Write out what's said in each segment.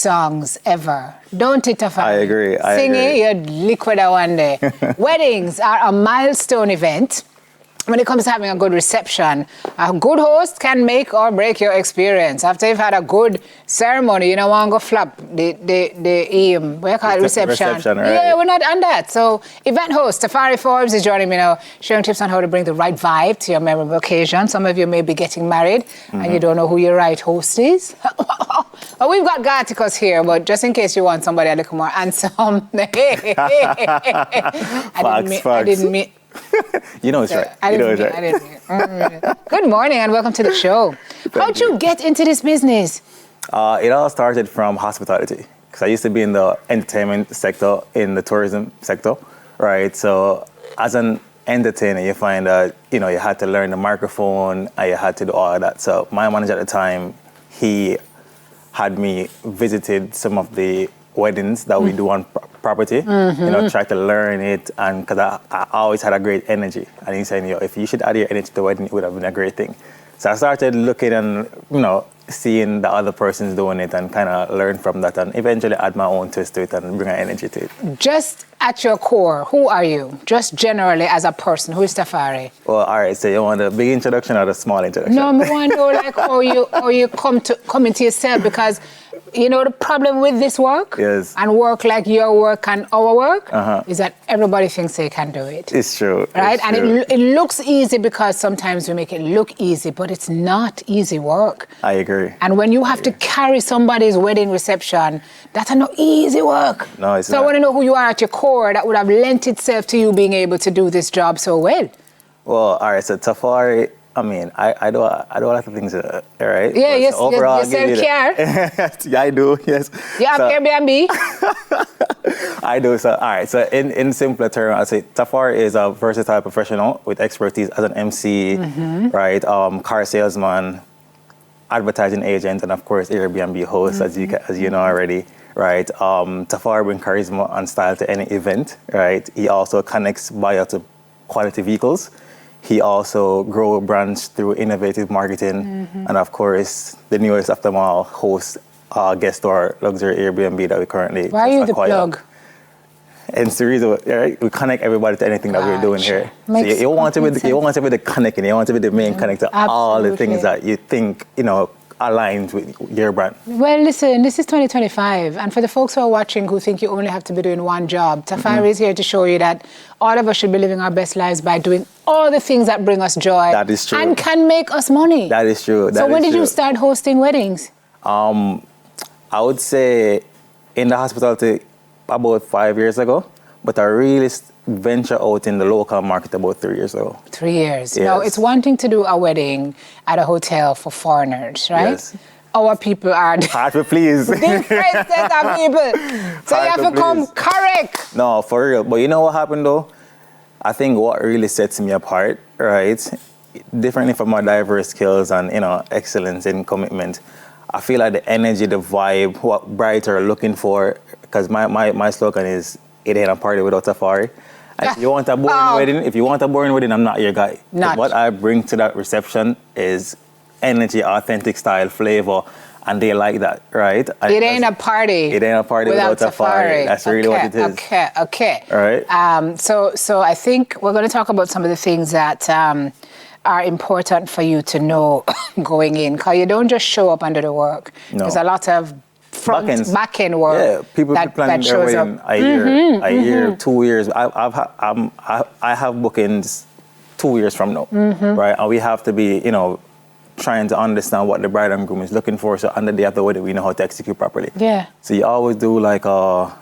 songs ever. Don't it, Tafari? I agree. Sing it, you're liquid one day. Weddings are a milestone event. When it comes to having a good reception, a good host can make or break your experience. After you've had a good ceremony, you don't want to go flop the what you call it, reception. Right? Yeah, we're not on that. So event host Tafari Forbes is joining me now, sharing tips on how to bring the right vibe to your memorable occasion. Some of you may be getting married and you don't know who your right host is. Well, we've got Garticus here, but just in case you want somebody a little more handsome. I didn't mean You know it's right. Good morning and welcome to the show. How'd you get into this business? It all started from hospitality because I used to be in the entertainment sector, in the tourism sector, right? So as an entertainer, you find that, you had to learn the microphone and you had to do all of that. So my manager at the time, he had me visited some of the weddings that we do on property, try to learn it, and because I always had a great energy. And he said, if you should add your energy to the wedding, it would have been a great thing. So I started looking and, seeing the other persons doing it and kind of learn from that and eventually add my own twist to it and bring an energy to it. Just at your core, who are you? Just generally as a person, who is Tafari? Well, all right, so you want the big introduction or the small introduction? No, I want to know how you come into yourself, because the problem with this work and work like your work and our work is that everybody thinks they can do it. It's true. Right? It's and true. it looks easy because sometimes we make it look easy, but it's not easy work. I agree. And when you have to carry somebody's wedding reception, that's not easy work. No, it's not. So I want to know who you are at your core that would have lent itself to you being able to do this job so well. Well, all right, so Tafari, I do a lot of things, right? Yeah, but yes, overall, you sell care. Yeah, I do, yes. You have Airbnb? I do. So, all right, so in simpler terms, I'd say Tafari is a versatile professional with expertise as an MC, right? Car salesman, advertising agent, and of course, Airbnb host, as you know already, right? Tafari brings charisma and style to any event, right? He also connects buyers to quality vehicles. He also grows brands through innovative marketing, and of course, the newest of them all, hosts guest our luxury Airbnb that we currently Why are you acquired. the plug? And it's the reason, right? We connect everybody to anything that we're doing here. So you want to be the connecting, you want to be the main connector, all the things that you think, aligns with your brand. Well, listen, this is 2025, and for the folks who are watching who think you only have to be doing one job, Tafari is here to show you that all of us should be living our best lives by doing all the things that bring us joy. That is true. And can make us money. That is true. So when did you start hosting weddings? I would say in the hospitality about 5 years ago, but I really venture out in the local market about 3 years ago. 3 years. Yes. Now, it's one thing to do a wedding at a hotel for foreigners, right? Yes. Our people are hard to please. different set of people. So you have to come correct. No, for real. But you know what happened though? I think what really sets me apart, right? Differently from my diverse skills and, excellence in commitment, I feel like the energy, the vibe, what brides are looking for, because my slogan is, it ain't a party without Tafari. And if you want a boring wedding, I'm not your guy. What I bring to that reception is energy, authentic style, flavor, and they like that, right? And it ain't a party. It ain't a party without Tafari. That's really what it is. Okay. All right. So I think we're going to talk about some of the things that are important for you to know going in, because you don't just show up and do the work. No. There's a lot of back end work. Yeah, people plan their wedding a year, 2 years. I have bookings 2 years from now, right? And we have to be, trying to understand what the bride and groom is looking for, so on the day of the wedding, we know how to execute properly. Yeah. So you always do like a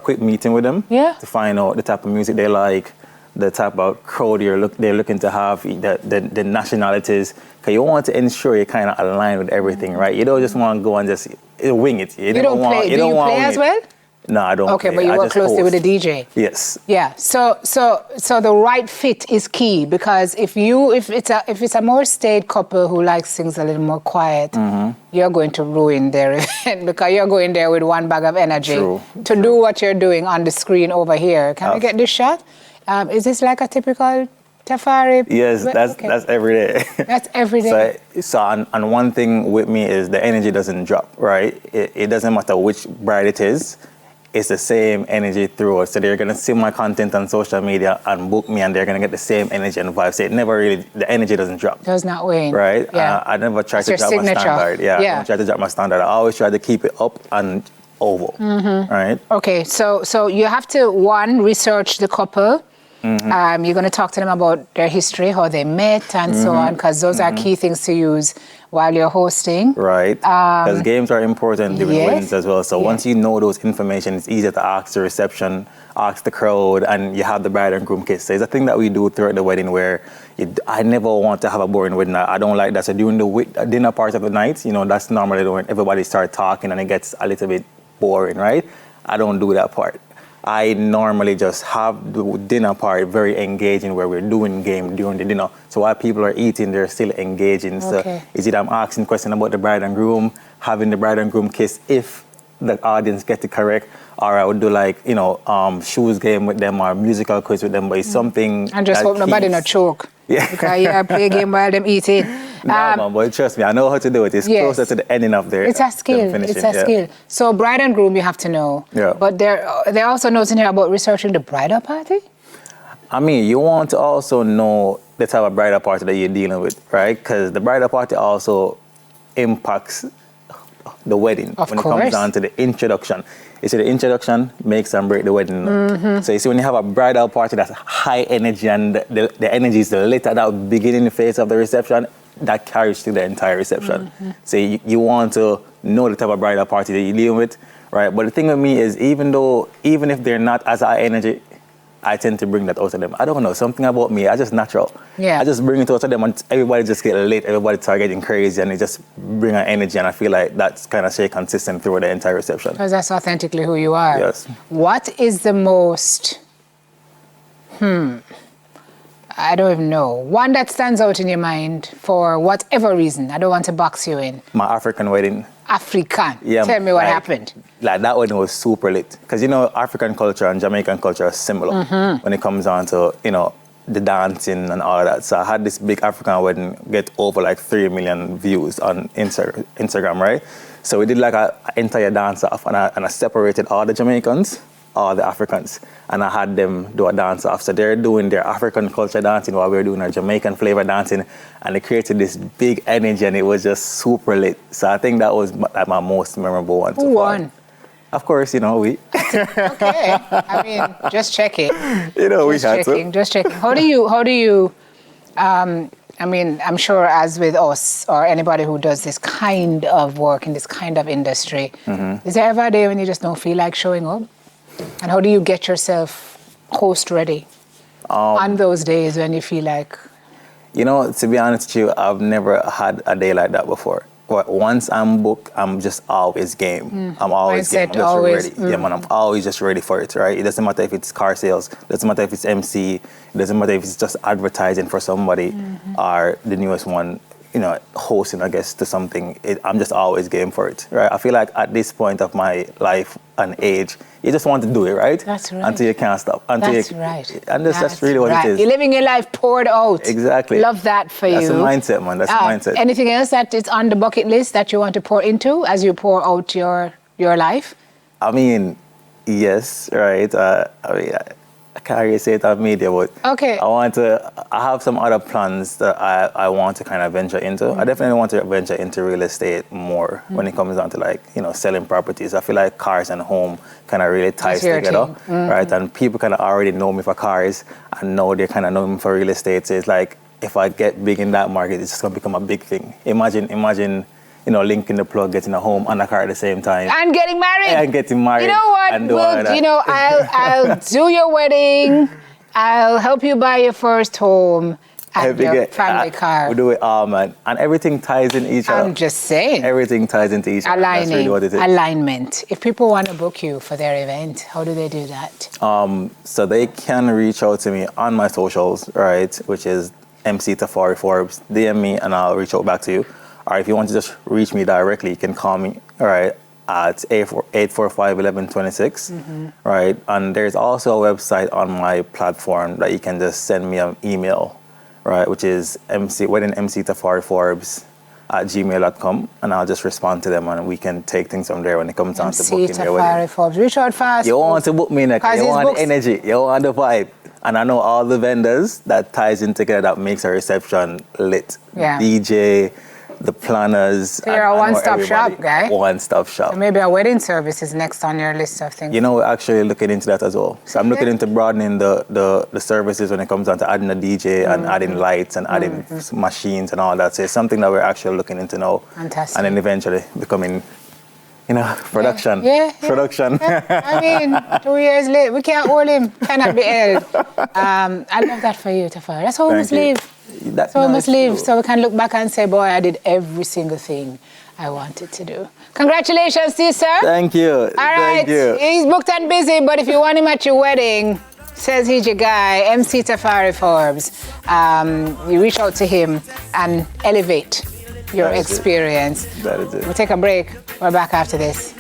quick meeting with them to find out the type of music they like, the type of crowd they're looking to have, the nationalities. Because you want to ensure you kind of align with everything, right? You don't just want to go and just wing it. You don't play. Do you play as well? No, I don't. Okay, but you work closely with the DJ. Yes. Yeah. So the right fit is key, because if it's a more staid couple who likes things a little more quiet, you're going to ruin their event, because you're going there with one bag of energy to do what you're doing on the screen over here. Can we get this shot? Is this like a typical Tafari? Yes, that's every day. That's every day. And one thing with me is the energy doesn't drop, right? It doesn't matter which bride it is. It's the same energy throughout. So they're gonna see my content on social media and book me, and they're gonna get the same energy and vibe. So it never really, the energy doesn't drop. Does not wane. Right? Yeah. I never try to That's drop your my signature. standard. Yeah. Yeah. I don't try to drop my standard. I always try to keep it up and over. Right? Okay, so you have to, one, research the couple. You're going to talk to them about their history, how they met, and so on, because those are key things to use while you're hosting. Right. Because games are important during weddings as well. So once you know those information, it's easier to ask the reception, ask the crowd, and you have the bride and groom kiss. So it's a thing that we do throughout the wedding where I never want to have a boring wedding. I don't like that. So during the dinner part of the night, you know, that's normally when everybody starts talking and it gets a little bit boring, right? I don't do that part. I normally just have the dinner part very engaging where we're doing game during the dinner. So while people are eating, they're still engaging. So is it I'm asking questions about the bride and groom, having the bride and groom kiss if the audience get it correct, or I would do like, you know, shoes game with them or musical quiz with them, but it's something And just hope nobody not choke. Yeah. Because I play a game while them eating. No, man, but trust me, I know how to do it. It's closer to the ending of their It's a skill. It's a skill. So bride and groom, you have to know. Yeah. But there also notes in here about researching the bridal party. I mean, you want to also know the type of bridal party that you're dealing with, right? Because the bridal party also impacts the wedding Of when course. it comes down to the introduction. You see, the introduction makes and break the wedding. So you see, when you have a bridal party that's high energy and the energy is lit at that beginning phase of the reception, that carries through the entire reception. So you want to know the type of bridal party that you're dealing with, right? But the thing with me is, even if they're not as high energy, I tend to bring that out of them. I don't know, something about me, I just natural. Yeah. I just bring it out of them and everybody just get lit, everybody start getting crazy and it just bring an energy, and I feel like that's kind of stay consistent through the entire reception. Because that's authentically who you are. Yes. What is the most, I don't even know, one that stands out in your mind for whatever reason? I don't want to box you in. My African wedding. African. Yeah, Tell me what like, happened. Like that wedding was super lit. Because, you know, African culture and Jamaican culture are similar when it comes down to, you know, the dancing and all of that. So I had this big African wedding get over like 3 million views on Instagram, right? So we did like an entire dance off, and I separated all the Jamaicans, all the Africans, and I had them do a dance off. So they're doing their African culture dancing while we were doing our Jamaican flavor dancing, and it created this big energy, and it was just super lit. So I think that was like my most memorable one. Who won? Of course, you know, we. Okay. I mean, just checking. You know, we had Just checking. How do you, I mean, I'm sure as with us or anybody who does this kind of work in this kind of industry, is there ever a day when you just don't feel like showing up? And how do you get yourself host ready on those days when you feel like? You know, to be honest with you, I've never had a day like that before. But once I'm booked, I'm just always game. I'm always game. I'm just ready. Yeah, man, I'm always just ready for it, right? It doesn't matter if it's car sales, it doesn't matter if it's MC, it doesn't matter if it's just advertising for somebody or the newest one, you know, hosting, I guess, to something. I'm just always game for it, right? I feel like at this point of my life and age, you just want to do it, right? That's right. Until you can't stop. That's right. And that's really what it is. You're living your life poured out. Exactly. Love that for you. That's a mindset, man. That's a mindset. Anything else that is on the bucket list that you want to pour into as you pour out your life? I mean, yes, right. I can't really say it on media, but okay. I have some other plans that I want to kind of venture into. I definitely want to venture into real estate more when it comes down to, like, you know, selling properties. I feel like cars and home kind of really ties together, right? And people kind of already know me for cars, and now they kind of know me for real estate. So it's like, if I get big in that market, it's just going to become a big thing. Imagine, you know, linking the plug, getting a home and a car at the same time. And getting married. And getting married. You know what? You know, I'll do your wedding. I'll help you buy your first home and your family car. We'll do it all, man. And everything ties in each other. I'm just saying. Everything ties into each other. That's really what it is. Alignment. If people want to book you for their event, how do they do that? So they can reach out to me on my socials, right? Which is MC Tafari Forbes. DM me and I'll reach out back to you. Or if you want to just reach me directly, you can call me, all right, at 845-1126, right? And there's also a website on my platform that you can just send me an email right, which is wedding MC Tafari Forbes at gmail.com, and I'll just respond to them, and we can take things from there when it comes down to booking your wedding. Forbes. Reach out fast. You want to book me, Neka. You want the energy. You want the vibe. And I know all the vendors that ties in together that makes a reception lit. Yeah. DJ, the planners. So you're a one-stop shop, guy. One-stop shop. So maybe a wedding service is next on your list of things. You know, we're actually looking into that as well. So I'm looking into broadening the services when it comes down to adding a DJ and adding lights and adding machines and all that. So it's something that we're actually looking into now. Fantastic. And then eventually becoming, production. Yeah. Production. Yeah. I mean, 2 years late. We can't hold him. Cannot be held. I love that for you, Tafari. That's how we must live. So we must leave, so we can look back and say, boy, I did every single thing I wanted to do. Congratulations to you, sir. Thank you. All right. Thank you. He's booked and busy, but if you want him at your wedding, says he's your guy, MC Tafari Forbes. You reach out to him and elevate your experience. That is it. We'll take a break. We're back after this.